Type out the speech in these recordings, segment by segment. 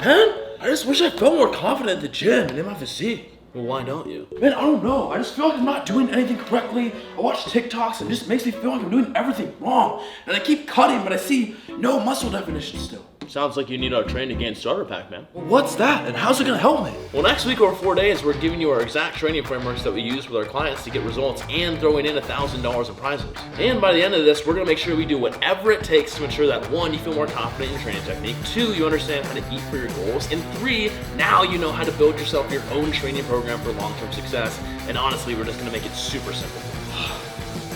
Man, I just wish I felt more confident at the gym and in my physique. Well, why don't you? Man, I don't know. I just feel like I'm not doing anything correctly. I watch TikToks and it just makes me feel like I'm doing everything wrong. And I keep cutting, but I see no muscle definition still. Sounds like you need our Train to Gain starter pack, man. Well, what's that and how's it gonna help me? Well, next week over 4 days, we're giving you our exact training frameworks that we use with our clients to get results and throwing in $1,000 in prizes. And by the end of this, we're gonna make sure we do whatever it takes to ensure that 1, you feel more confident in your training technique, 2, you understand how to eat for your goals, and 3, now you know how to build yourself your own training program for long-term success. And honestly, we're just gonna make it super simple.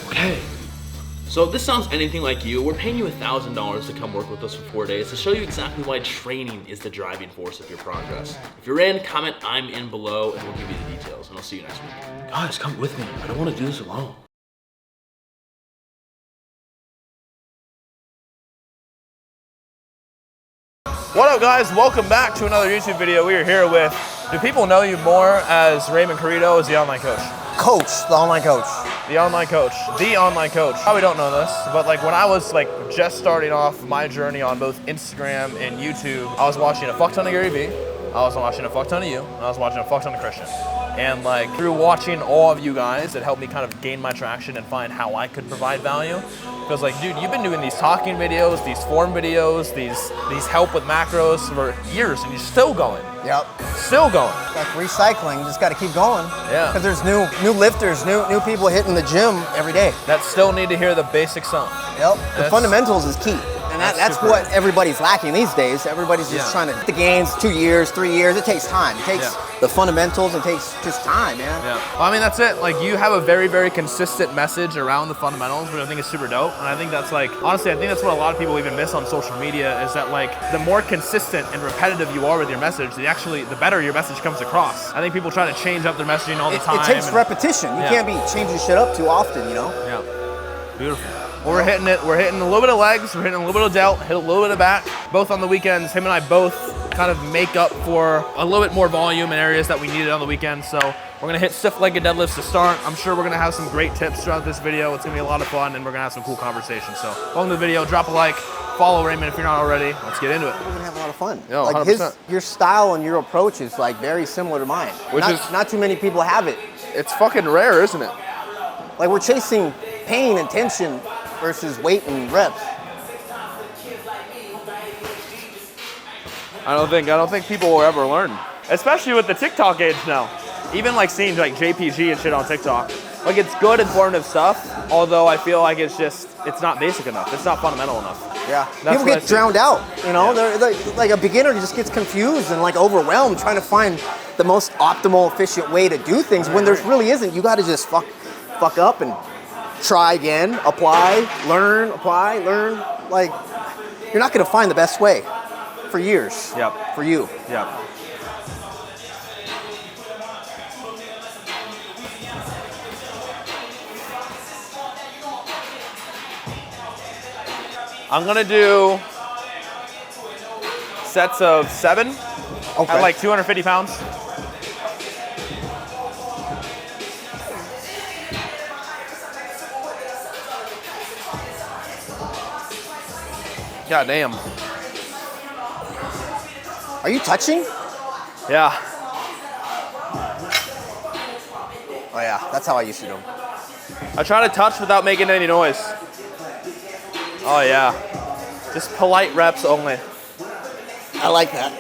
Okay. So if this sounds anything like you, we're paying you $1,000 to come work with us for 4 days to show you exactly why training is the driving force of your progress. If you're in, comment "I'm in" below and we'll give you the details, and I'll see you next week. Guys, come with me. I don't want to do this alone. What up, guys? Welcome back to another YouTube video. We are here with, do people know you more as Raymond Carrito, as the online coach? Coach, the online coach. The online coach, the online coach. Probably don't know this, but like when I was like just starting off my journey on both Instagram and YouTube, I was watching a fuck ton of Gary Vee, I was watching a fuck ton of you, and I was watching a fuck ton of Christian. And like through watching all of you guys, it helped me kind of gain my traction and find how I could provide value. Because like, dude, you've been doing these talking videos, these form videos, these help with macros for years, and you're still going. Yep. Still going. Like recycling, you just got to keep going. Yeah. Because there's new lifters, new people hitting the gym every day. That still need to hear the basic stuff. Yep. The fundamentals is key. And that's what everybody's lacking these days. Everybody's just trying to get the gains, 2 years, 3 years. It takes time. It takes the fundamentals. It takes just time, man. Yeah. Well, I mean, that's it. Like, you have a very, very consistent message around the fundamentals, which I think is super dope. And I think that's like, honestly, I think that's what a lot of people even miss on social media is that like, the more consistent and repetitive you are with your message, the better your message comes across. I think people try to change up their messaging all the time. It takes repetition. You can't be changing shit up too often, you know? Yeah. Beautiful. Well, we're hitting a little bit of legs, we're hitting a little bit of delt, hit a little bit of back. Both on the weekends, him and I both kind of make up for a little bit more volume in areas that we needed on the weekend. So we're gonna hit stiff-legged deadlifts to start. I'm sure we're gonna have some great tips throughout this video. It's gonna be a lot of fun and we're gonna have some cool conversations. So welcome to the video, drop a like, follow Raymond if you're not already. Let's get into it. We're gonna have a lot of fun. Yo, like 100%. your style and your approach is like very similar to mine. Not too many people have it. It's fucking rare, isn't it? Like we're chasing pain and tension versus weight and reps. I don't think people will ever learn. Especially with the TikTok age now. Even like seeing like JPG and shit on TikTok. Like it's good informative stuff, although I feel like it's not basic enough. It's not fundamental enough. Yeah, people get drowned out, you know? They're like a beginner just gets confused and like overwhelmed trying to find the most optimal, efficient way to do things when there really isn't. You gotta just fuck up and try again, apply, learn. Like, you're not gonna find the best way for years. Yep. For you. Yep. I'm gonna do sets of 7 at like 250 pounds. God damn. Are you touching? Yeah. Oh yeah, that's how I used to do them. I try to touch without making any noise. Oh yeah. Just polite reps only. I like that.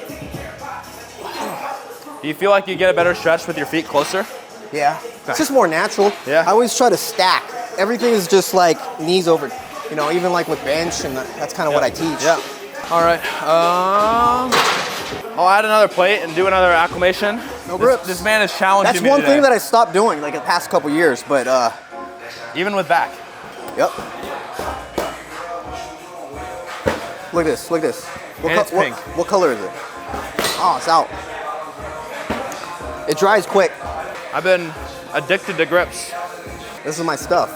Do you feel like you get a better stretch with your feet closer? Yeah. It's just more natural. Yeah. I always try to stack. Everything is just like knees over, you know, even like with bench, and that's kind of what I teach. Yeah. All right. I'll add another plate and do another acclimation. No grips. This man is challenging me That's one today. thing that I stopped doing like the past couple years, but even with back. Yep. Look at this. Look at this. It's pink. What color is it? Oh, it's out. It dries quick. I've been addicted to grips. This is my stuff.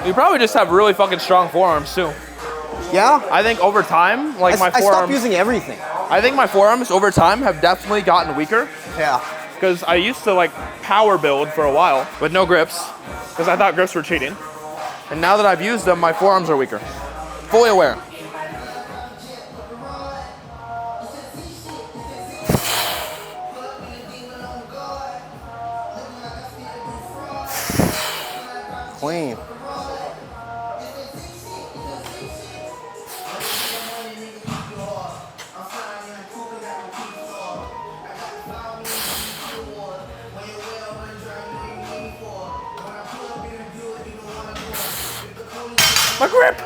You probably just have really fucking strong forearms too. Yeah? I think over time, like my I forearms. stopped using everything. I think my forearms over time have definitely gotten weaker. Yeah. Because I used to like power build for a while with no grips, because I thought grips were cheating. And now that I've used them, my forearms are weaker. Fully aware. clean. My grip.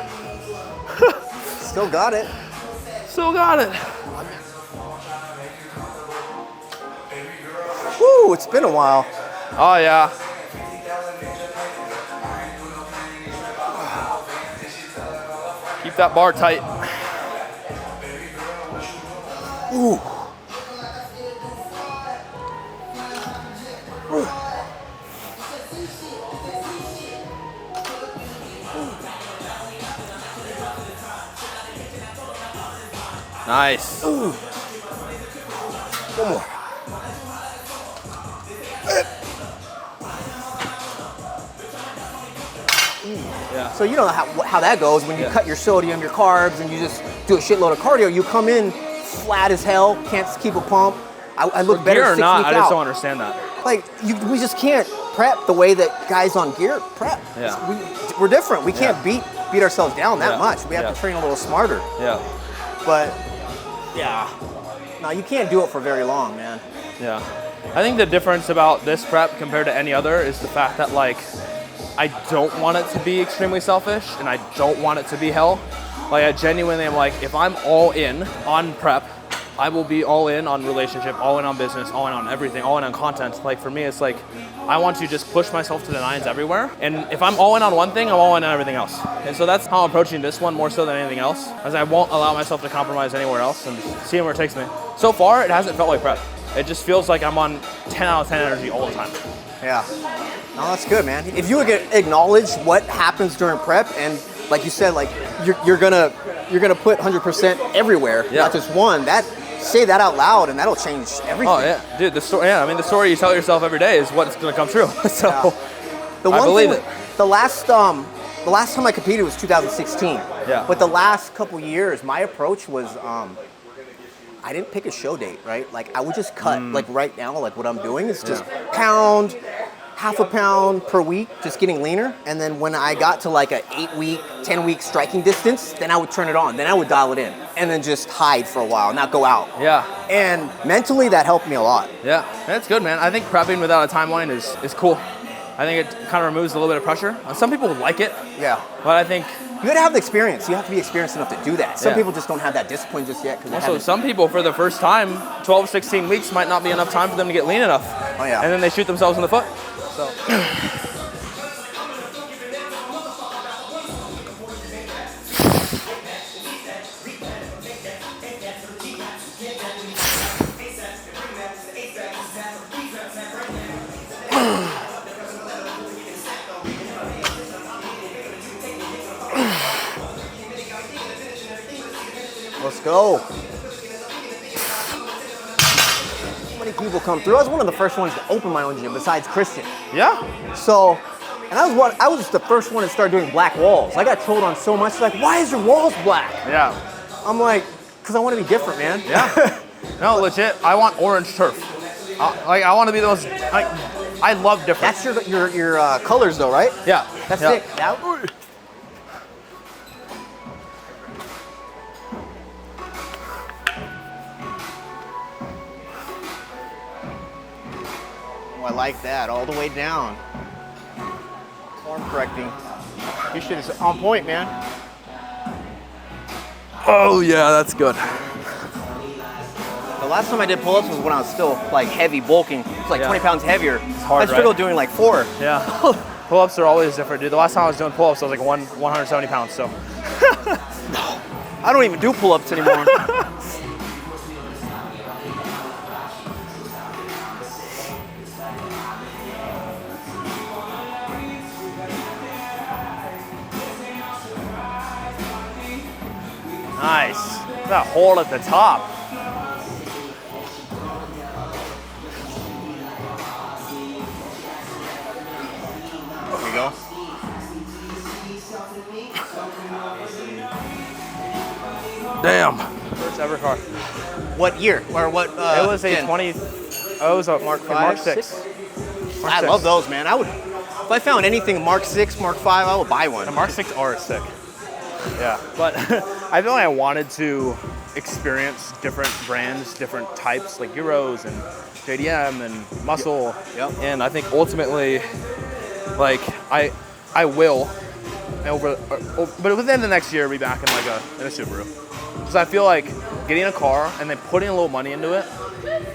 Still got it. Still got it. Woo, it's been a while. Oh yeah. Keep that bar tight. Ooh. Nice. Ooh. One more. Yeah. So you know how that goes when you cut your sodium, your carbs, and you just do a shitload of cardio. You come in flat as hell, can't keep a pump. I look better Gear or 6 not, weeks I just out. don't understand that. Like we just can't prep the way that guys on gear prep. Yeah. We're different. We can't beat ourselves down that Yeah. much. We have to train a little smarter. Yeah. But yeah, no, you can't do it for very long, man. Yeah. I think the difference about this prep compared to any other is the fact that like I don't want it to be extremely selfish and I don't want it to be hell. Like I genuinely am like, if I'm all in on prep, I will be all in on relationship, all in on business, all in on everything, all in on content. Like for me, it's like, I want to just push myself to the nines everywhere. And if I'm all in on one thing, I'm all in on everything else. And so that's how I'm approaching this one more so than anything else, as I won't allow myself to compromise anywhere else and just seeing where it takes me. So far, it hasn't felt like prep. It just feels like I'm on 10 out of 10 energy all the time. Yeah. No, that's good, man. If you acknowledge what happens during prep, and like you said, like you're gonna put 100% everywhere, not just one. Say that out loud, and that'll change everything. Oh yeah, dude. The story. Yeah, I mean, the story you tell yourself every day is what's gonna come true. So The I one believe thing, it. The last time I competed was 2016. Yeah. But the last couple years, my approach was I didn't pick a show date, right? Like I would just cut, like right now, like what I'm doing is just pound, half a pound per week, just getting leaner. And then when I got to like a 8-week, 10-week striking distance, then I would turn it on. Then I would dial it in and then just hide for a while, not go out. Yeah. And mentally that helped me a lot. Yeah, that's good, man. I think prepping without a timeline is cool. I think it kind of removes a little bit of pressure. Some people like it. Yeah. But I think You gotta have the experience. You have to be experienced enough to do that. Some Yeah. people just don't have that discipline just yet. also some people for the first time, 12, 16 weeks might not be enough time for them to get lean enough. Oh yeah. And then they shoot themselves in the foot. So. Let's go. So many people come through. I was one of the first ones to open my own gym besides Christian. Yeah. So, and I was the first one to start doing black walls. I got trolled on so much, like, why is your walls black? Yeah. I'm like, because I want to be different, man. Yeah. No, legit. I want orange turf. I want to be the most. I love different. That's your colors, though, right? Yeah. That's yeah. it. That, oh, I like that. All the way down. Form correcting. You should have on point, man. Oh yeah, that's good. The last time I did pull-ups was when I was still like heavy bulking. It's like 20 pounds heavier. It's hard, I struggled right? doing like 4. Yeah. Pull-ups are always different, dude. The last time I was doing pull-ups, I was like 170 pounds. So. I don't even do pull-ups anymore. Nice. That hole at the top. There you go. Damn. First ever car. What year or what? It was a gen? 20. Oh, it was a Mark 6. I love those, man. I would If I found anything Mark 6, Mark 5, I would buy one. The Mark 6R is sick. Yeah, but I feel like I wanted to experience different brands, different types, like Euros and JDM and Muscle. Yep. And I think ultimately, like I will, but within the next year, be back in like in a Subaru. Because I feel like getting a car and then putting a little money into it,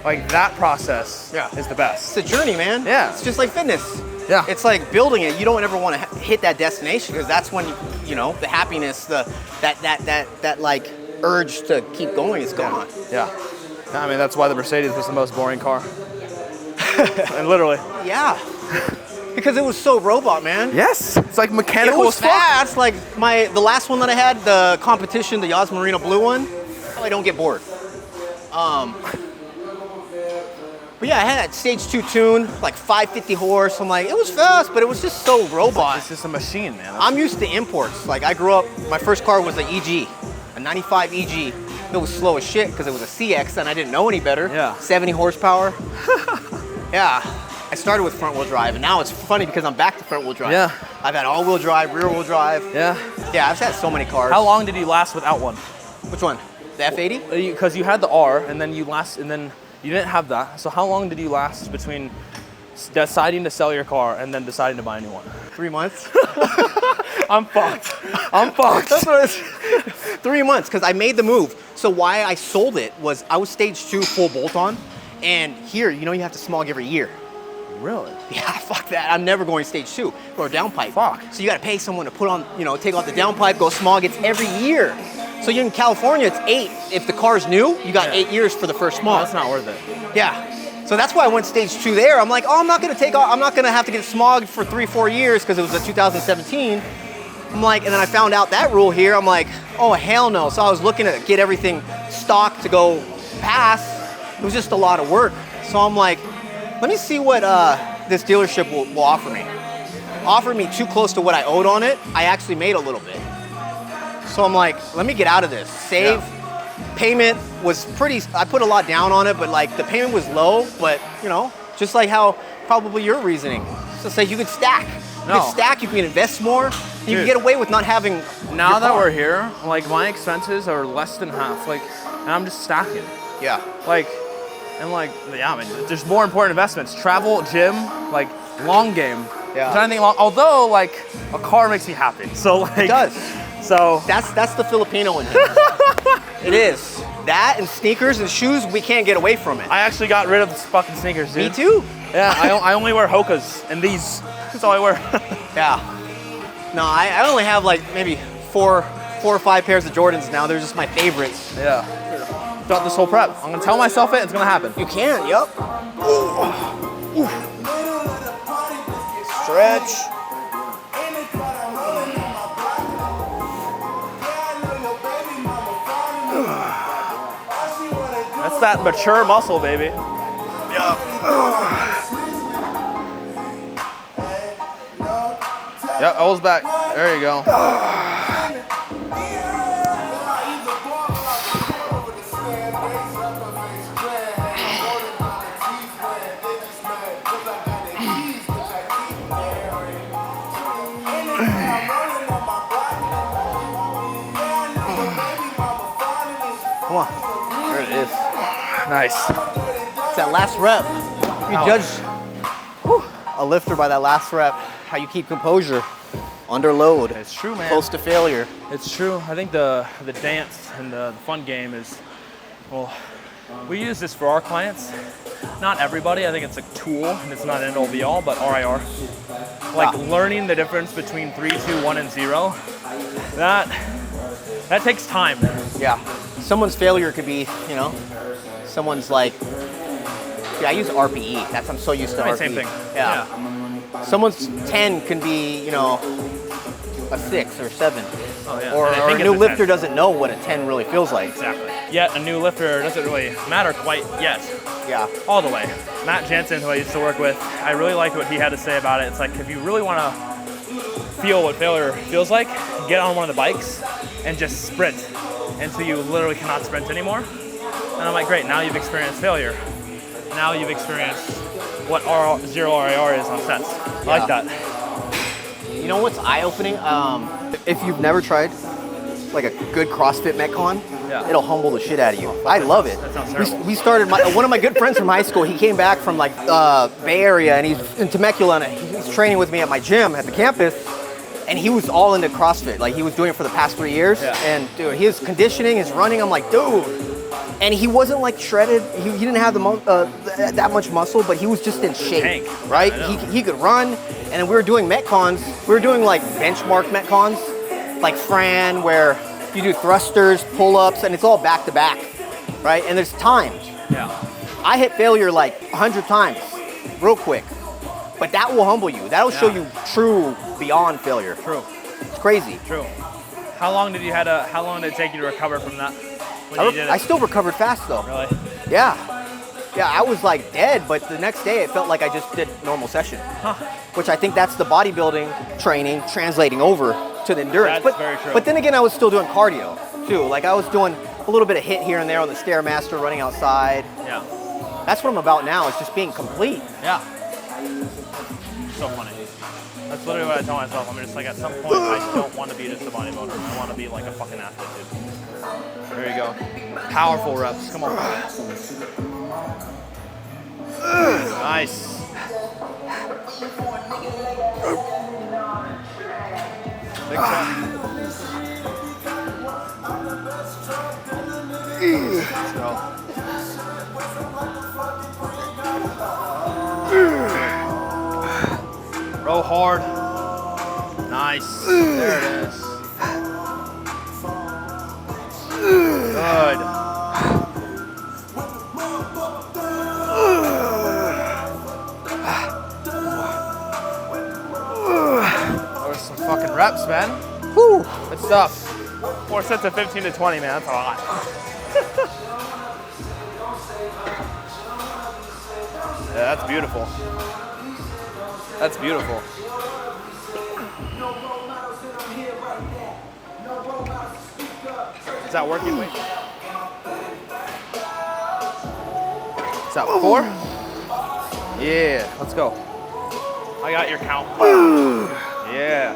like that process is the best. It's a journey, man. Yeah. It's just like fitness. Yeah. It's like building it. You don't ever want to hit that destination because that's when you know the happiness, that like urge to keep going is gone. Yeah. I mean, that's why the Mercedes was the most boring car. And literally. Yeah. Because it was so robot, man. Yes. It's like mechanical It was as fuck. fast. Like the last one that I had, the competition, the Yas Marino blue one. I don't get bored. But yeah, I had that stage 2 tune, like 550 horse. I'm like, it was fast, but it was just so robot. It's just a machine, man. I'm used to imports. Like I grew up, my first car was an EG, a 95 EG. It was slow as shit because it was a CX and I didn't know any better. Yeah. 70 horsepower. Yeah. I started with front wheel drive and now it's funny because I'm back to front wheel drive. Yeah. I've had all wheel drive, rear wheel drive. Yeah. Yeah, I've had so many cars. How long did you last without one? Which one? The F80? Because you had the R, and then you didn't have that. So how long did you last between deciding to sell your car and then deciding to buy a new one? 3 months. I'm fucked. I'm fucked. That's what it's 3 months because I made the move. So why I sold it was I was stage 2 full bolt on, and here you have to smog every year. Really? Yeah, fuck that. I'm never going stage 2 or downpipe. Fuck. So you got to pay someone to put on, take off the downpipe, go smog. It's every year. So you're in California, it's 8. If the car's new, you got 8 years for the first smog. That's not worth it. Yeah. So that's why I went stage 2 there. I'm like, I'm not gonna have to get smogged for 3-4 years because it was a 2017. I'm like, and then I found out that rule here. I'm like, oh hell no. So I was looking to get everything stocked to go pass. It was just a lot of work. So I'm like, let me see what this dealership will offer me. Offered me too close to what I owed on it. I actually made a little bit. So I'm like, let me get out of this. Save. Yeah. Payment was I put a lot down on it, but like the payment was low, but just like how probably your reasoning. So say you could stack. You can stack, you can invest more. You can get away with not having. Now that we're here, like my expenses are less than half. Like, and I'm just stacking. Yeah. I mean, there's more important investments. Travel, gym, like long game. Yeah. Trying to think long. Although, like, a car makes me happy. So like. It does. So that's the Filipino in him. It is. That and sneakers and shoes, we can't get away from it. I actually got rid of the fucking sneakers, dude. Me too. Yeah, I only wear Hokas and these. That's all I wear. Yeah. No, I only have like maybe four or five pairs of Jordans now. They're just my favorites. Yeah. Throughout this whole prep, I'm gonna tell myself it's gonna happen. You can, yep. Stretch. That's that mature muscle, baby. Yep. Yep, O's back. There you go. Come on. There it is. Nice. It's that last rep. You judge a lifter by that last rep. How you keep composure under load. It's true, man. Close to failure. It's true. I think the dance and the fun game is, well, we use this for our clients. Not everybody. I think it's a tool and it's not an end all be all, but RIR. Like learning the difference between 3, 2, 1, and 0. That takes time. Yeah. Someone's failure could be, someone's like, I use RPE. I'm so used to RPE. Same thing. Yeah. Someone's 10 can be, a 6 or 7. Oh, yeah. Or a new lifter doesn't know what a 10 really feels like. Exactly. Yet a new lifter doesn't really matter quite yet. Yeah. All the way. Matt Jansen, who I used to work with, I really liked what he had to say about it. It's like, if you really want to feel what failure feels like, get on one of the bikes and just sprint until you literally cannot sprint anymore. And I'm like, great, now you've experienced failure. Now you've experienced what zero RIR is on sets. I like that. You know what's eye-opening? If you've never tried like a good CrossFit Metcon, Yeah. it'll humble the shit out of you. I love it. That sounds terrible. We started, one of my good friends from high school, he came back from like Bay Area and he's in Temecula and he's training with me at my gym at the campus. And he was all into CrossFit. Like he was doing it for the past 3 years. Yeah. And dude, his conditioning, his running, I'm like, dude. And he wasn't like shredded. He didn't have that much muscle, but he was just in shape, Tank. right? I know. He could run. And then we were doing Metcons. We were doing like benchmark Metcons, like Fran, where you do thrusters, pull-ups, and it's all back to back, right? And there's times. Yeah. I hit failure like 100 times, real quick. But that will humble you. That'll show you true beyond failure. True. It's crazy. True. How long did it take you to recover from that? When you did it? I still recovered fast though. Really? Yeah. Yeah, I was like dead, but the next day it felt like I just did normal session. Which I think that's the bodybuilding training translating over to the endurance. That's very true. But then again, I was still doing cardio too. Like I was doing a little bit of HIIT here and there on the Stairmaster, running outside. Yeah. That's what I'm about now, is just being complete. Yeah. So funny. That's literally what I tell myself. I'm just like, at some point, I don't want to be just a bodybuilder. I want to be like a fucking athlete, dude. There you go. Powerful reps. Come on. Nice. Big time. Let's go. Row hard. Nice. There it is. Good. Those are some fucking reps, man. Whew. Good stuff. 4 sets of 15 to 20, man. That's a lot. Yeah, that's beautiful. That's beautiful. Is that working? Wait. Is that 4? Yeah, let's go. I got your count. Yeah.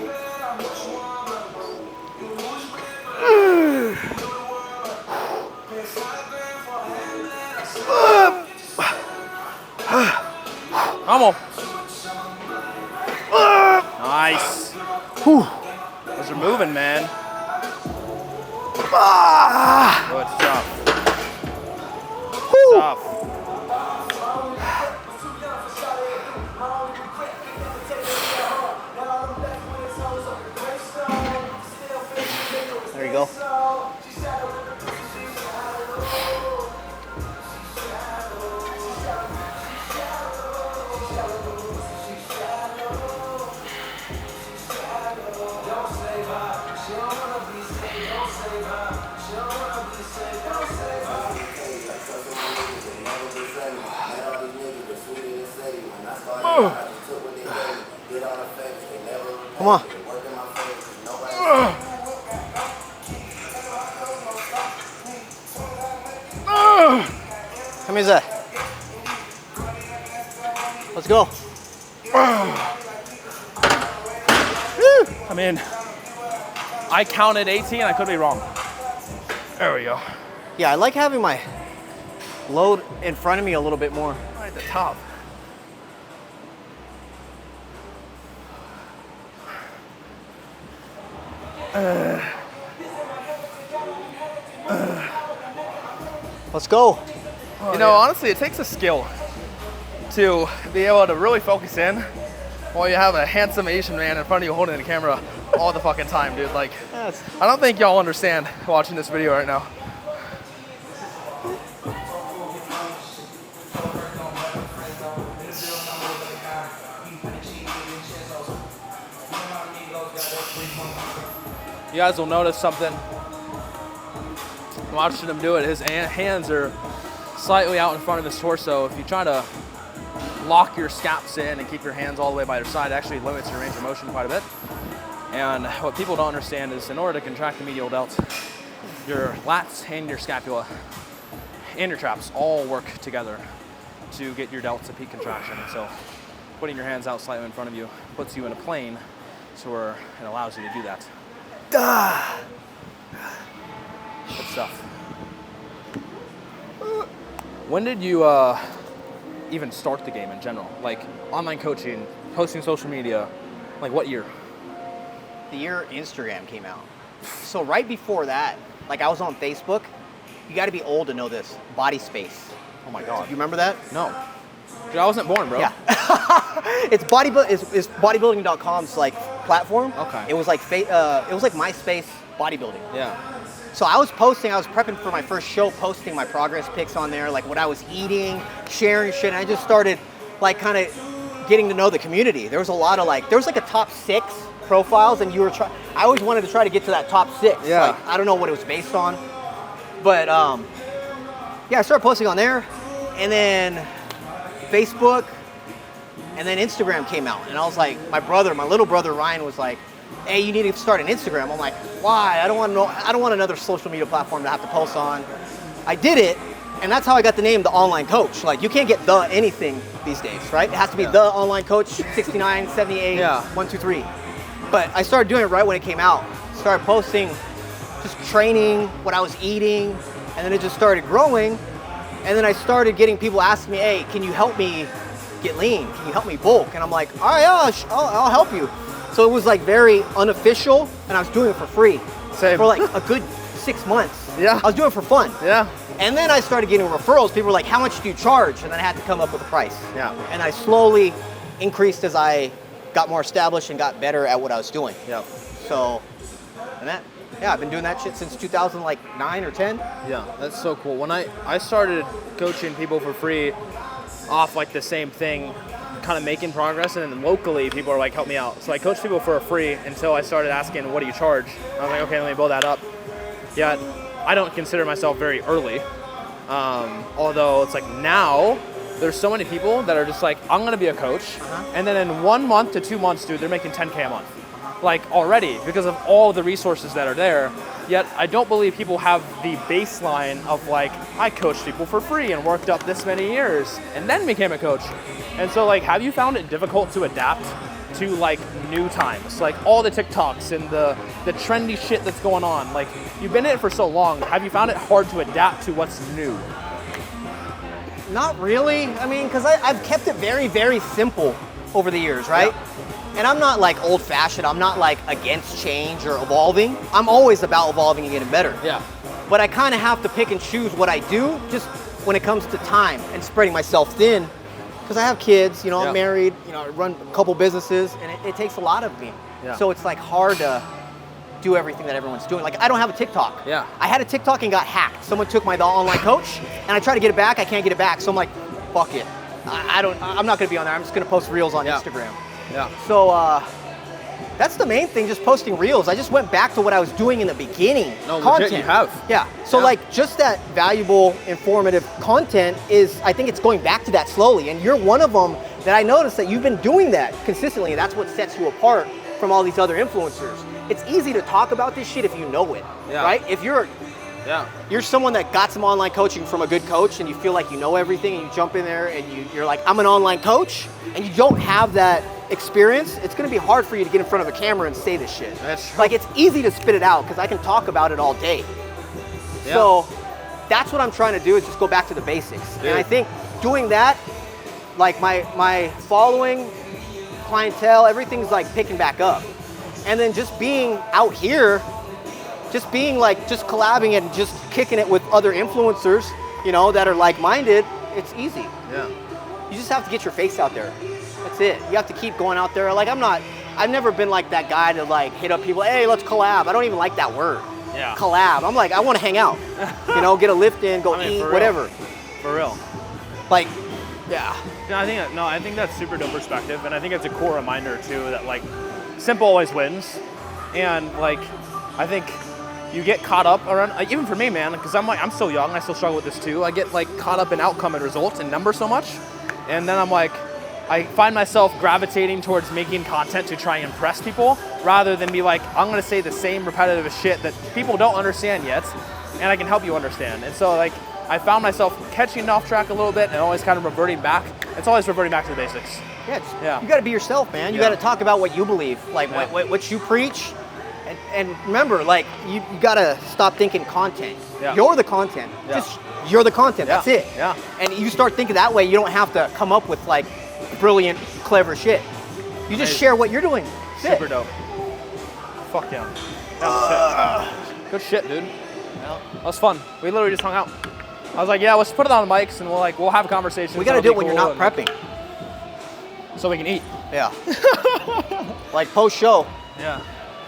Come on. Nice. Whew. Those are moving, man. Good stuff. Whew. Stuff. There you go. Come on. Come here, Zach. Let's go. I mean, I counted 18. I could be wrong. There we go. Yeah, I like having my load in front of me a little bit more. Right at the top. Let's go. You know, honestly, it takes a skill to be able to really focus in while you have a handsome Asian man in front of you holding the camera all the fucking time, dude. Like, I don't think y'all understand watching this video right now. You guys will notice something. Watching him do it, his hands are slightly out in front of his torso. If you try to lock your scaps in and keep your hands all the way by your side, it actually limits your range of motion quite a bit. And what people don't understand is, in order to contract the medial delts, your lats and your scapula and your traps all work together to get your delts at peak contraction. So putting your hands out slightly in front of you puts you in a plane to where it allows you to do that. Good stuff. When did you even start the game in general? Like online coaching, posting social media, like what year? The year Instagram came out. So right before that, like I was on Facebook. You got to be old to know this. Body Space. Oh my God. You remember that? No. Dude, I wasn't born, bro. Yeah. It's bodybuilding.com's like platform. Okay. It was like it was like MySpace bodybuilding. Yeah. So I was prepping for my first show, posting my progress pics on there, like what I was eating, sharing shit. And I just started like kind of getting to know the community. There was a lot of there was like a top 6 profiles, and I always wanted to try to get to that top 6. Yeah. Like, I don't know what it was based on, but yeah, I started posting on there, and then Facebook, and then Instagram came out, and I was like, my little brother Ryan was like, hey, you need to start an Instagram. I'm like, why? I don't want another social media platform to have to post on. I did it, and that's how I got the name The Online Coach. Like, you can't get the anything these days, right? It has to be The Online Coach 69, 78, 123. But I started doing it right when it came out. Started posting, just training, what I was eating, and then it just started growing. And then I started getting people asking me, hey, can you help me get lean? Can you help me bulk? And I'm like, all right, yeah, I'll help you. So it was like very unofficial, and I was doing it for free. Same. For like a good 6 months. Yeah. I was doing it for fun. Yeah. And then I started getting referrals. People were like, how much do you charge? And then I had to come up with a price. Yeah. And I slowly increased as I got more established and got better at what I was doing. Yeah. So, I've been doing that shit since 2009 or 10. Yeah, that's so cool. When I started coaching people for free off like the same thing, kind of making progress, and then locally people are like, help me out. So I coached people for free until I started asking, what do you charge? I was like, okay, let me build that up. Yeah, I don't consider myself very early. Although it's like now, there's so many people that are just like, I'm gonna be a coach, and then in 1 month to 2 months, dude, they're making 10K a month. Like already, because of all the resources that are there. Yet I don't believe people have the baseline of like, I coached people for free and worked up this many years and then became a coach. And so like, have you found it difficult to adapt to like new times? Like all the TikToks and the trendy shit that's going on. Like you've been in it for so long, have you found it hard to adapt to what's new? Not really. I mean, because I've kept it very, very simple over the years, right? Yeah. And I'm not like old fashioned. I'm not like against change or evolving. I'm always about evolving and getting better. Yeah. But I kind of have to pick and choose what I do just when it comes to time and spreading myself thin. Because I have kids, you know, I'm married, you know, I run a couple businesses, and it takes a lot of me. Yeah. So it's like hard to do everything that everyone's doing. Like I don't have a TikTok. Yeah. I had a TikTok and got hacked. Someone took my The Online Coach, and I tried to get it back. I can't get it back. So I'm like, fuck it. I'm not gonna be on there. I'm just gonna post reels on Instagram. Yeah. So that's the main thing, just posting reels. I just went back to what I was doing in the beginning. No, content. Legit, you have. Yeah. So like just that valuable, informative content is, I think it's going back to that slowly. And you're one of them that I noticed that you've been doing that consistently. And that's what sets you apart from all these other influencers. It's easy to talk about this shit if you know it, right? If you're someone that got some online coaching from a good coach and you feel like you know everything and you jump in there and you're like, I'm an online coach, and you don't have that experience, it's gonna be hard for you to get in front of a camera and say this shit. That's true. Like it's easy to spit it out because I can talk about it all day. Yeah. So that's what I'm trying to do, is just go back to the basics. Dude. And I think doing that, like my following, clientele, everything's like picking back up. And then just being out here, just being like, just collabing and just kicking it with other influencers, you know, that are like-minded, it's easy. Yeah. You just have to get your face out there. That's it. You have to keep going out there. Like I've never been like that guy to like hit up people, hey, let's collab. I don't even like that word. Yeah. Collab. I'm like, I want to hang out. You know, get a lift in, go eat, whatever. For real. Like, yeah. I think that's super dope perspective, and I think it's a core reminder too that like simple always wins. And like I think you get caught up around, like, even for me, man, because I'm still young, I still struggle with this too. I get like caught up in outcome and results and numbers so much, and then I'm like, I find myself gravitating towards making content to try and impress people rather than be like, I'm gonna say the same repetitive shit that people don't understand yet, and I can help you understand. And so like, I found myself catching off track a little bit and always kind of reverting back. It's always reverting back to the basics. Yeah, you got to be yourself, man. You got to talk about what you believe, like what you preach. And remember, like, you got to stop thinking content. Yeah. You're the content. You're the content. That's it. Yeah. And you start thinking that way, you don't have to come up with, like, brilliant, clever shit. You just share what you're doing. Super dope. Fuck yeah. Good shit, dude. Yeah. That was fun. We literally just hung out. I was like, yeah, let's put it on the mics and we'll have conversations. We got to do it when you're not prepping. So we can eat. Yeah. Like post-show. Yeah.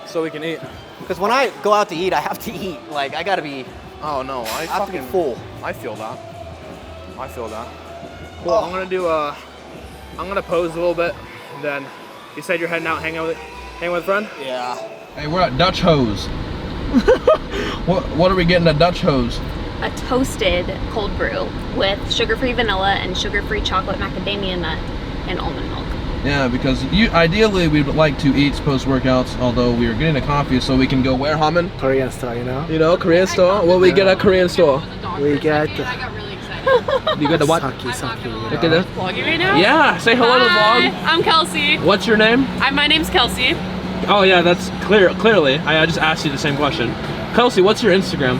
So we can eat. Because when I go out to eat, I have to eat. Like, I got to be... Oh, no. I have to be full. I feel that. Cool. I'm going to do I'm going to pose a little bit. Then you said you're heading out hanging with a friend? Yeah. Hey, we're at Dutch Hose. What are we getting at Dutch Hose? A toasted cold brew with sugar-free vanilla and sugar-free chocolate macadamia nut and almond milk. Yeah, because ideally we'd like to eat post-workouts, although we are getting a coffee so we can go where, Haman? Korean store, you know? You know, Korean store? What we get at Korean store? We get You get the what? sake, you know? Look at this. Vlogging right now? Yeah, say hello to the Hi, vlog. I'm Kelsey. What's your name? My name's Kelsey. Oh yeah, that's clearly. I just asked you the same question. Kelsey, what's your Instagram?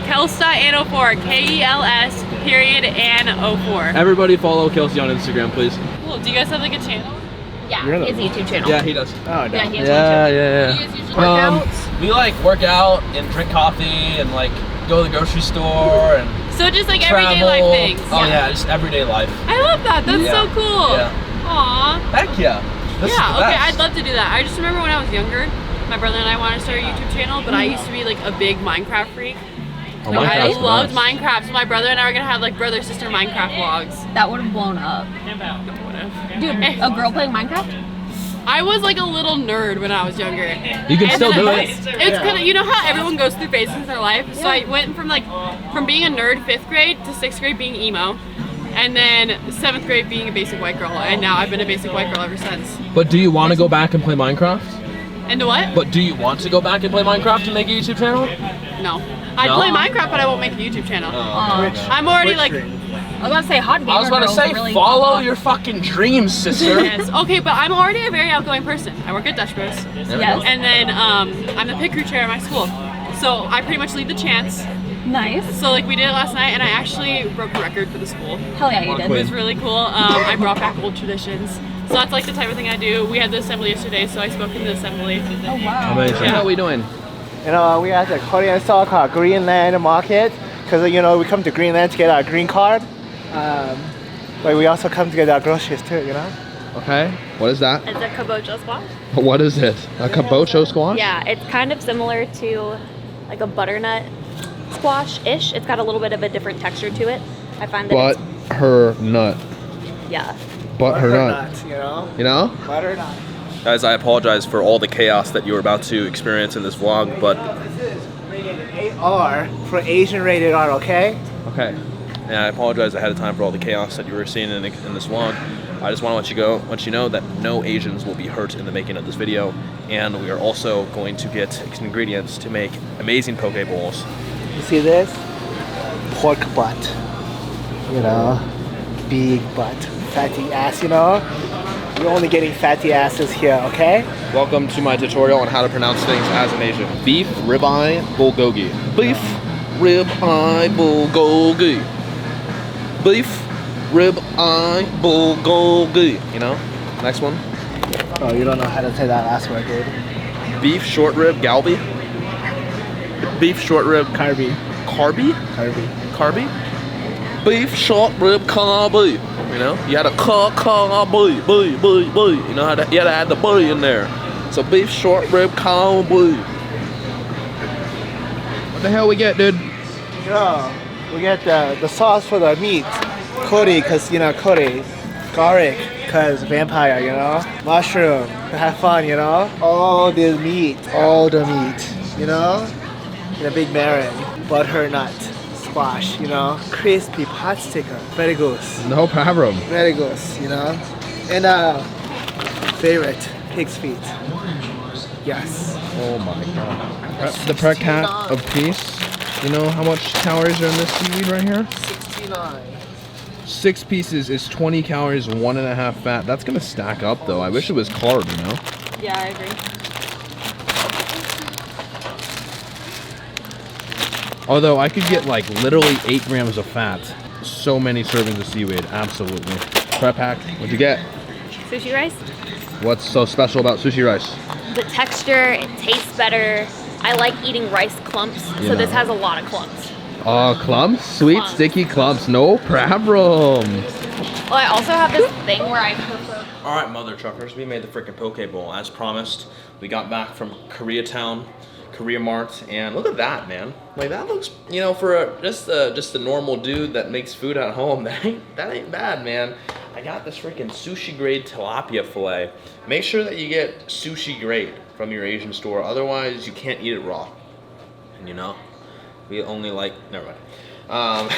Kels.an04, Kels period an04. Everybody follow Kelsey on Instagram, please. Cool. Do you guys have like a channel? Yeah, Really? his YouTube channel. Yeah, he does. Oh, no. Yeah, he has Yeah. Do you guys usually work out? We like work out and drink coffee and like go to the grocery store and So just like travel. everyday life things. Oh yeah, just everyday life. I love that. That's Yeah. so cool. Yeah. Aw. Heck yeah. This is Yeah, the okay, best. I'd love to do that. I just remember when I was younger, my one. My brother and I wanted to start a YouTube channel, but I used to be like a big Minecraft freak. Like, I Minecraft's loved nice. Minecraft, so my brother and I were gonna have like brother-sister Minecraft vlogs. That would have blown up. Dude, a girl playing Minecraft? I was like a little nerd when I was younger. You can And still then do It's it. kind of, you know how everyone goes through phases in their life? So I went from being a nerd 5th grade to 6th grade being emo. And then 7th grade being a basic white girl, and now I've been a basic white girl ever since. But do you want to go back and play Minecraft? And to what? But do you want to go back and play Minecraft and make a YouTube channel? No. I'd No? play Minecraft, but I won't make a YouTube channel. Which, I'm already like, I was about to say hot gamer I was about to girls say, really follow pop up. your fucking dreams, sister. yes. Okay, but I'm already a very outgoing person. I work at Dutch Bros. Yes. And then I'm the pit crew chair at my school. So I pretty much lead the chants. Nice. So like we did it last night, and I actually broke a record for the school. Hell yeah, you It did. was really cool. I brought back old traditions. So that's like the type of thing I do. We had the assembly yesterday, so I spoke in the assembly. Oh wow. Amazing. Yeah. How are we doing? you know, we at the Korean store called Greenland Market because, you know, we come to Greenland to get our green card. But we also come to get our groceries too, you know? Okay. What is that? It's a kabocha squash. What is it? A kabocha squash? Yeah, it's kind of similar to like a butternut squash-ish. It's got a little bit of a different texture to it. I find that her nut. yeah. Butternut, you know? You know? Butternut. Guys, I apologize for all the chaos that you're about to experience in this vlog, but This is rated AR for Asian rated R, okay? Okay. yeah, I apologize ahead of time for all the chaos that you were seeing in this vlog. I just want to let you know that no Asians will be hurt in the making of this video, and we are also going to get ingredients to make amazing poke bowls. You see this? Pork butt. You know? Big butt. Fatty ass, you know? You're only getting fatty asses here, okay? Welcome to my tutorial on how to pronounce things as an Asian. Beef ribeye bulgogi. Beef ribeye bulgogi. Beef ribeye bulgogi. You know? Next one. Oh, you don't know how to say that last word, dude. Beef short rib galbi. Beef short rib Carby. carby. Carby. Beef short rib carby. You know, you had a carby, you know, you had to add the bee in there. So beef short rib carby. What the hell we get, dude? Yeah, we get the sauce for the meat. Curry, cause you know curry. Garlic, cause vampire, you know. Mushroom, to have fun, you know. All the meat, you know. In a big marin. Butternut, squash, you know. Crispy pot sticker, very good. No problem. Very good, you know. And favorite, pig's feet. Yes. Oh my god. The Pret Cat of Peace. You know how much calories are in this seaweed right here? 69. 6 pieces is 20 calories, 1.5 fat. That's gonna stack up though. I wish it was carb, you know? Yeah, I agree. Although I could get like literally 8 grams of fat. So many servings of seaweed, absolutely. Prep hack, what'd you get? Sushi rice. What's so special about sushi rice? The texture, it tastes better. I like eating rice clumps, so this has a lot of clumps. Oh, clumps? Sweet, Clumps. sticky clumps, no problem. Well, I also have this thing where I prefer. All right, mother truckers, we made the freaking poke bowl as promised. We got back from Koreatown, Korea Mart, and look at that, man. Like that looks, you know, for just a normal dude that makes food at home, that ain't bad, man. I got this freaking sushi grade tilapia fillet. Make sure that you get sushi grade from your Asian store, otherwise you can't eat it raw. And you know, we only like, never mind.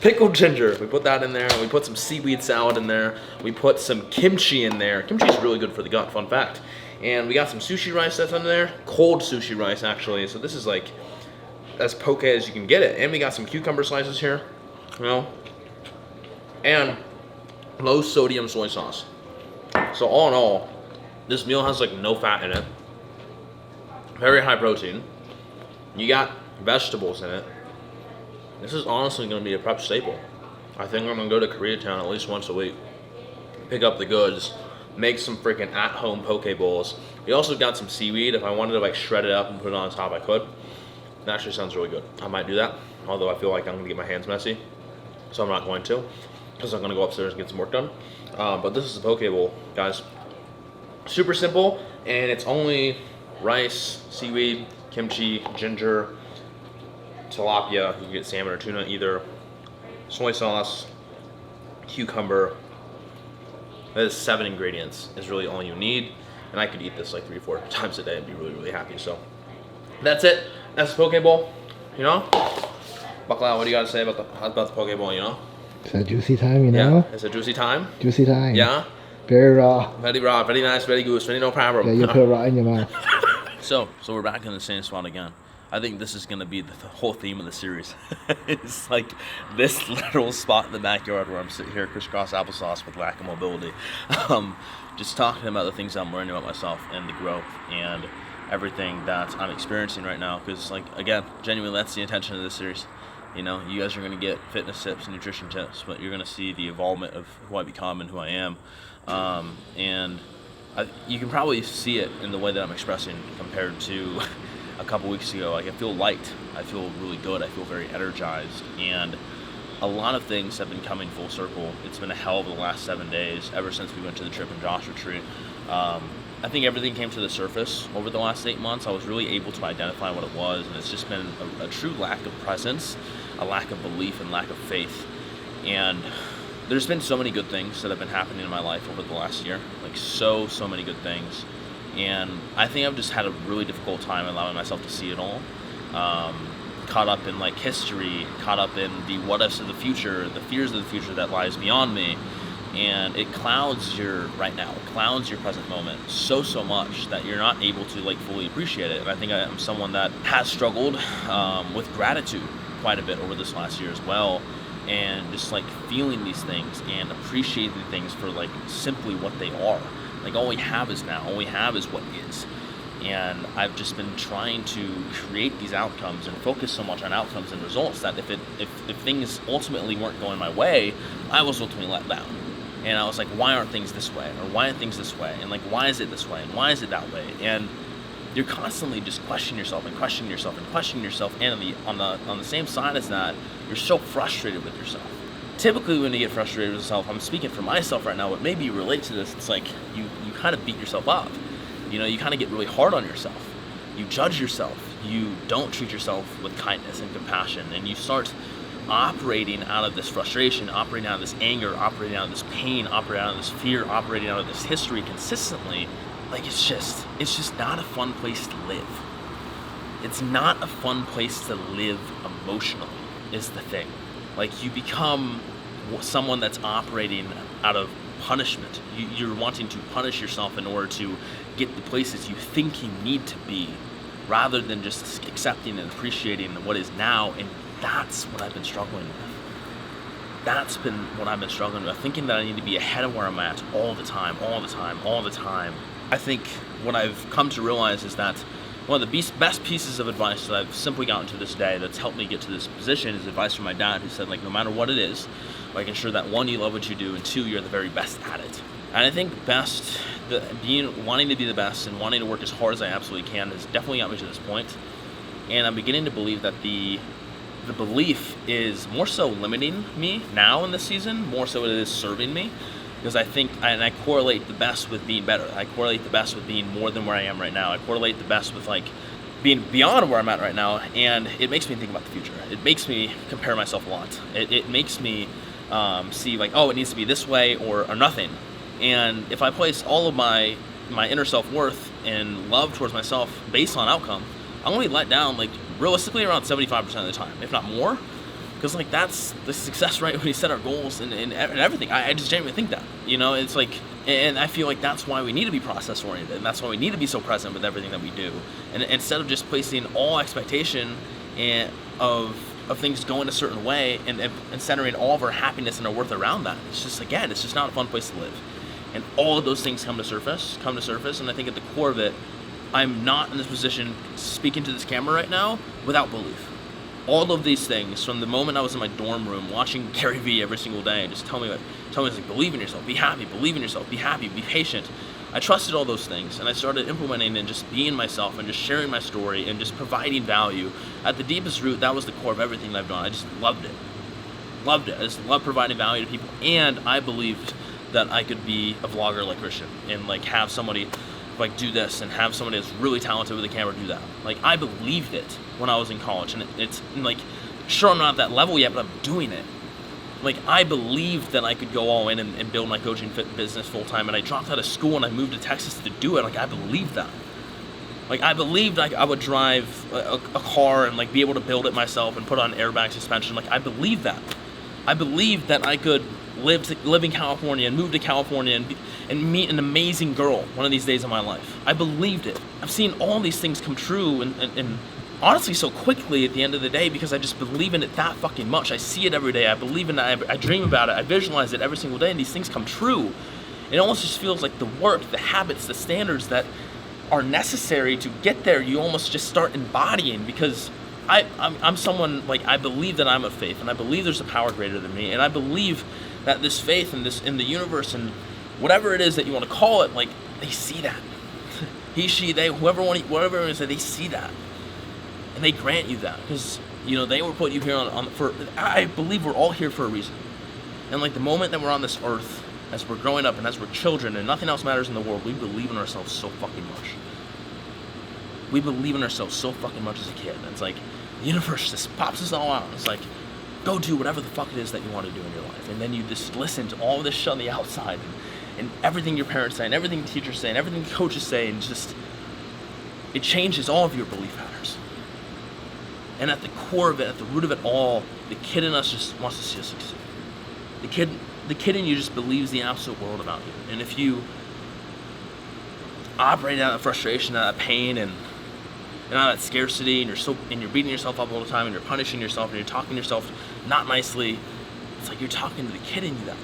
Pickled ginger, we put that in there. We put some seaweed salad in there. We put some kimchi in there. Kimchi is really good for the gut, fun fact. And we got some sushi rice that's under there, cold sushi rice actually. So this is like as poke as you can get it. And we got some cucumber slices here, you know, and low sodium soy sauce. So all in all, this meal has like no fat in it. Very high protein. You got vegetables in it. This is honestly gonna be a prep staple. I think I'm gonna go to Koreatown at least once a week, pick up the goods, make some freaking at-home poke bowls. We also got some seaweed. If I wanted to like shred it up and put it on top, I could. It actually sounds really good. I might do that, although I feel like I'm gonna get my hands messy, so I'm not going to, because I'm gonna go upstairs and get some work done. But this is the poke bowl, guys. Super simple, and it's only rice, seaweed, kimchi, ginger, tilapia. You can get salmon or tuna either. Soy sauce, cucumber. That is 7 ingredients. Is really all you need, and I could eat this like 3 or 4 times a day and be really, really happy. So that's it. That's the poke bowl. You know, Bacalao, what do you got to say about the poke bowl? You know, It's a juicy time, you know? yeah, it's a juicy time. Juicy time. Yeah, Very raw. very raw, very nice, very goose, very no problem. Yeah, you put it raw in your mouth. So we're back in the same spot again. I think this is going to be the whole theme of the series. It's like this literal spot in the backyard where I'm sitting here crisscross applesauce with lack of mobility. Just talking about the things I'm learning about myself and the growth and everything that I'm experiencing right now. Because, like, again, genuinely, that's the intention of this series. You know, you guys are going to get fitness tips and nutrition tips, but you're going to see the evolvement of who I become and who I am. You can probably see it in the way that I'm expressing compared to a couple weeks ago. Like, I feel light, I feel really good, I feel very energized, and a lot of things have been coming full circle. It's been a hell of the last 7 days, ever since we went to the trip in Josh Retreat. I think everything came to the surface over the last 8 months. I was really able to identify what it was, and it's just been a true lack of presence, a lack of belief, and lack of faith. And there's been so many good things that have been happening in my life over the last year, like so many good things. And I think I've just had a really difficult time allowing myself to see it all. Caught up in like history, caught up in the what ifs of the future, the fears of the future that lies beyond me. And it clouds your right now, it clouds your present moment so much that you're not able to like fully appreciate it. And I think I'm someone that has struggled with gratitude quite a bit over this last year as well. And just like feeling these things and appreciating things for like simply what they are. Like all we have is now, all we have is what is. And I've just been trying to create these outcomes and focus so much on outcomes and results that if things ultimately weren't going my way, I was ultimately let down. And I was like, why aren't things this way? Or why aren't things this way? And like, why is it this way? And why is it that way? And you're constantly just questioning yourself and questioning yourself and questioning yourself. And on the same side as that, you're so frustrated with yourself. Typically when you get frustrated with yourself, I'm speaking for myself right now, but maybe you relate to this. It's like you kind of beat yourself up. You know, you kind of get really hard on yourself. You judge yourself. You don't treat yourself with kindness and compassion. And you start operating out of this frustration, operating out of this anger, operating out of this pain, operating out of this fear, operating out of this history consistently. Like it's just not a fun place to live. It's not a fun place to live emotionally is the thing. Like you become someone that's operating out of punishment. You're wanting to punish yourself in order to get the places you think you need to be, rather than just accepting and appreciating what is now. And that's what I've been struggling with. that's been what I've been struggling with, thinking that I need to be ahead of where I'm at all the time. I think what I've come to realize is that one of the best pieces of advice that I've simply gotten to this day that's helped me get to this position is advice from my dad, who said, like, no matter what it is, like, ensure that 1, you love what you do, and 2, you're the very best at it. And I think wanting to be the best and wanting to work as hard as I absolutely can has definitely got me to this point. And I'm beginning to believe that the belief is more so limiting me now in this season, more so it is serving me. Because I think, and I correlate the best with being better. I correlate the best with being more than where I am right now. I correlate the best with, like, being beyond where I'm at right now. And it makes me think about the future. It makes me compare myself a lot. It makes me see, like, oh, it needs to be this way or nothing. And if I place all of my inner self-worth and love towards myself based on outcome, I'm going to be let down, like, realistically around 75% of the time, if not more. Because, like, that's the success rate when we set our goals and everything. I just genuinely think that, you know, it's like, and I feel like that's why we need to be process oriented, and that's why we need to be so present with everything that we do. And instead of just placing all expectation of things going a certain way and centering all of our happiness and our worth around that, it's just, again, it's just not a fun place to live. And all of those things come to surface, and I think at the core of it, I'm not in this position speaking to this camera right now without belief. All of these things, from the moment I was in my dorm room watching Gary Vee every single day and just tell me like, believe in yourself, be happy, believe in yourself, be happy, be patient. I trusted all those things, and I started implementing and just being myself and just sharing my story and just providing value. At the deepest root, that was the core of everything that I've done. I just loved it. I just loved providing value to people, and I believed that I could be a vlogger like Christian and, like, have somebody, like, do this and have somebody that's really talented with a camera do that. Like, I believed it when I was in college, and it's like, sure, I'm not at that level yet, but I'm doing it. Like, I believed that I could go all in and build my coaching business full time, and I dropped out of school and I moved to Texas to do it. Like, I believed that. Like, I believed, like, I would drive a car and, like, be able to build it myself and put on airbag suspension. Like, I believed that. I believed that I could live in California and move to California and meet an amazing girl one of these days of my life. I believed it. I've seen all these things come true and honestly so quickly at the end of the day, because I just believe in it that fucking much. I see it every day. I believe in it. I dream about it. I visualize it every single day, and these things come true. It almost just feels like the work, the habits, the standards that are necessary to get there, you almost just start embodying, because I'm someone, like, I believe that I'm of faith, and I believe there's a power greater than me, and I believe that this faith and this in the universe and whatever it is that you want to call it, like, they see that. He, she, they, whatever it is, they see that, and they grant you that, because, you know, they were put you here I believe we're all here for a reason. And, like, the moment that we're on this earth, as we're growing up and as we're children and nothing else matters in the world, we believe in ourselves so fucking much. We believe in ourselves so fucking much as a kid. And it's like, the universe just pops us all out. It's like, go do whatever the fuck it is that you want to do in your life. And then you just listen to all this shit on the outside and everything your parents say and everything teachers say and everything coaches say, and just, it changes all of your belief patterns. And at the core of it, at the root of it all, the kid in us just wants to see us succeed. The kid in you just believes the absolute world about you. And if you operate out of frustration, out of pain, and out of that scarcity, and you're beating yourself up all the time, and you're punishing yourself, and you're talking to yourself not nicely, it's like you're talking to the kid in you that way.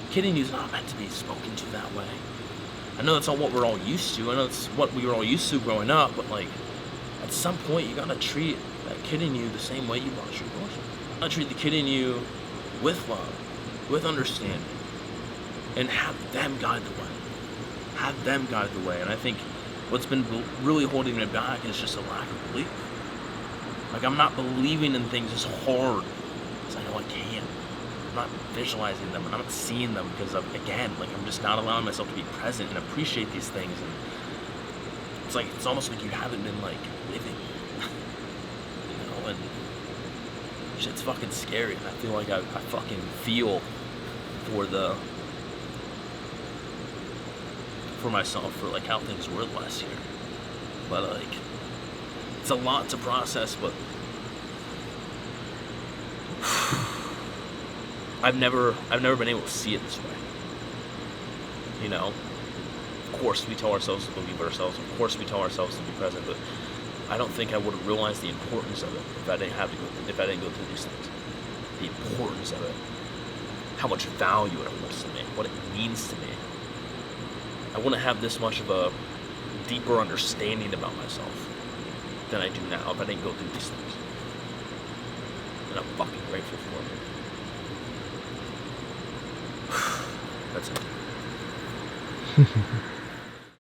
The kid in you is not meant to be spoken to that way. I know that's not what we're all used to. I know it's what we were all used to growing up, but, like, at some point you gotta treat that kid in you the same way you want to treat yours. You gotta treat the kid in you with love, with understanding, and have them guide the way. Have them guide the way. And I think what's been really holding me back is just a lack of belief. Like, I'm not believing in things as hard as I know I can. I'm not visualizing them, and I'm not seeing them because of, again, like, I'm just not allowing myself to be present and appreciate these things. And it's like, it's almost like you haven't been, like, living, you know, and shit's fucking scary. And I feel like I fucking feel for myself for, like, how things were last year. But, like, it's a lot to process, but I've never been able to see it this way. You know, of course we tell ourselves to believe ourselves, of course we tell ourselves to be present, but I don't think I would have realized the importance of it if I didn't go through these things. the importance of it, how much value it holds to me, what it means to me, I wouldn't have this much of a deeper understanding about myself than I do now if I didn't go through these things. And I'm fucking grateful for it. That's it.